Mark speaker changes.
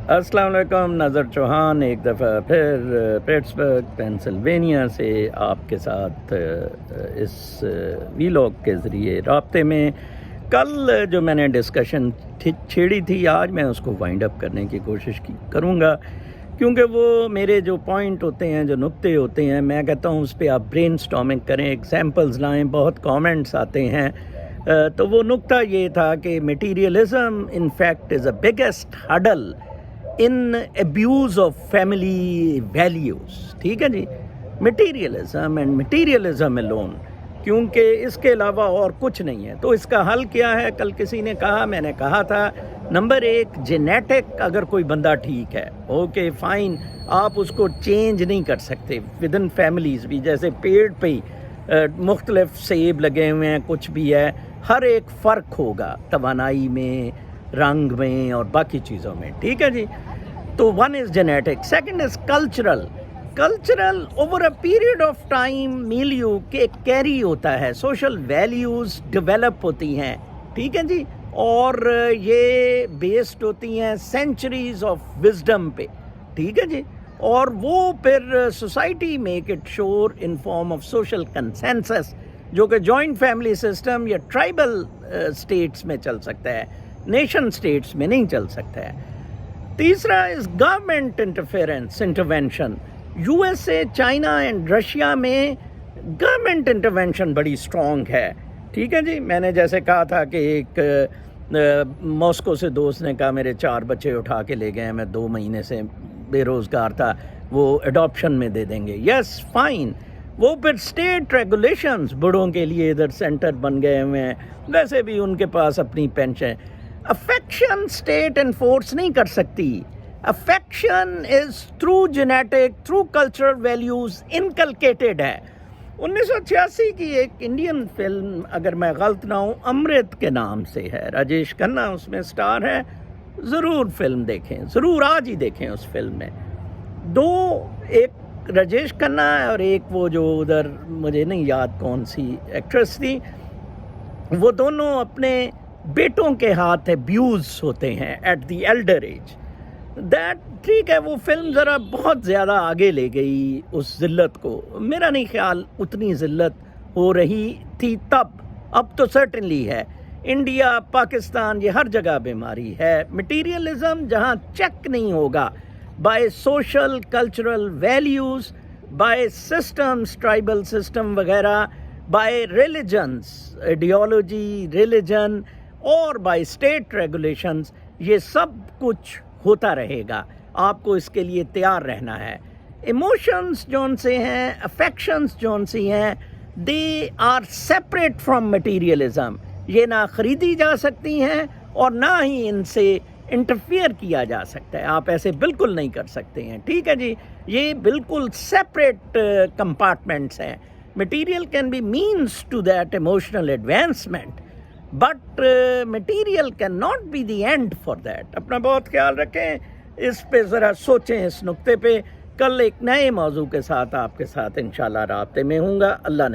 Speaker 1: السلام علیکم، نظر چوہان ایک دفعہ پھر پیٹسبرگ پینسلوینیا سے آپ کے ساتھ اس ویلاگ کے ذریعے رابطے میں۔ کل جو میں نے ڈسکشن چھیڑی تھی، آج میں اس کو وائنڈ اپ کرنے کی کوشش کروں گا، کیونکہ وہ میرے جو پوائنٹ ہوتے ہیں، جو نقطے ہوتے ہیں، میں کہتا ہوں اس پہ آپ برین سٹارمنگ کریں، ایگزامپلز لائیں، بہت کامنٹس آتے ہیں۔ تو وہ نقطہ یہ تھا کہ materialism in fact is a biggest huddle in abuse of family values. ٹھیک ہے جی، میٹیریلزم اینڈ میٹیریلزم الون، کیونکہ اس کے علاوہ اور کچھ نہیں ہے۔ تو اس کا حل کیا ہے؟ کل کسی نے کہا، میں نے کہا تھا، نمبر 1 جینیٹک، اگر کوئی بندہ ٹھیک ہے، اوکے فائن، آپ اس کو چینج نہیں کر سکتے ود ان فیملیز بھی، جیسے پیڑ پہ مختلف سیب لگے ہوئے ہیں، کچھ بھی ہے، ہر ایک فرق ہوگا توانائی میں، رنگ میں اور باقی چیزوں میں۔ ٹھیک ہے جی، تو 1 is genetic, 2 is cultural over a period of time milieu کے کیری ہوتا ہے، سوشل ویلیوز ڈیولپ ہوتی ہیں۔ ٹھیک ہے جی، اور یہ بیسڈ ہوتی ہیں سینچریز آف وزڈم پہ۔ ٹھیک ہے جی، اور وہ پھر سوسائٹی میک اٹ شور in form of social consensus, جو کہ جوائنٹ فیملی سسٹم یا ٹرائبل اسٹیٹس میں چل سکتا ہے، نیشن اسٹیٹس میں نہیں چل سکتا ہے۔ تیسرا is government intervention. U S A, China and Russia میں گورنمنٹ انٹرونشن بڑی اسٹرانگ ہے۔ ٹھیک ہے جی، میں نے جیسے کہا تھا کہ ایک ماسکو سے دوست نے کہا میرے 4 بچے اٹھا کے لے گئے، میں 2 مہینے سے بے روزگار تھا، وہ اڈاپشن میں دے دیں گے۔ یس فائن، وہ پھر اسٹیٹ ریگولیشنز بڑوں کے لیے ادھر سینٹر بن گئے ہوئے ہیں، ویسے بھی ان کے پاس اپنی پینشن۔ افیکشن اسٹیٹ انفورس نہیں کر سکتی، affection is through genetic, through cultural values inculcated ہے۔ 1986 کی ایک انڈین فلم، اگر میں غلط نہ ہوں، امرت کے نام سے ہے، رجیش کھنا اس میں سٹار ہے، ضرور فلم دیکھیں، ضرور آج ہی دیکھیں۔ اس فلم میں 2، ایک رجیش کھنا اور ایک وہ جو ادھر مجھے نہیں یاد کون سی ایکٹریس تھی، وہ دونوں اپنے بیٹوں کے ہاتھ ابیوز ہوتے ہیں ایٹ دی ایلڈر ایج۔ ٹھیک ہے، وہ فلم ذرا بہت زیادہ آگے لے گئی اس ذلت کو، میرا نہیں خیال اتنی ذلت ہو رہی تھی تب، اب تو سرٹنلی ہے۔ انڈیا، پاکستان، یہ ہر جگہ بیماری ہے۔ میٹیریلزم جہاں چیک نہیں ہوگا by social cultural values, by systems, tribal system وغیرہ، بائی ریلیجنز، آئیڈیالوجی، ریلیجن، اور بائی اسٹیٹ ریگولیشنز، یہ سب کچھ ہوتا رہے گا۔ آپ کو اس کے لیے تیار رہنا ہے۔ ایموشنز جون سے ہیں، افیکشنز جون سی ہیں، they are separate from materialism, یہ نہ خریدی جا سکتی ہیں اور نہ ہی ان سے انٹرفیئر کیا جا سکتا ہے، آپ ایسے بالکل نہیں کر سکتے ہیں۔ ٹھیک ہے جی، یہ بالکل سیپریٹ کمپارٹمنٹس ہیں۔ Material can be means to that emotional advancement, but material can not be the end for that. اپنا بہت خیال رکھیں، اس پہ ذرا سوچیں، اس نقطے پہ۔ کل ایک نئے موضوع کے ساتھ آپ کے ساتھ انشاءاللہ رابطے میں ہوں گا۔ اللہ نے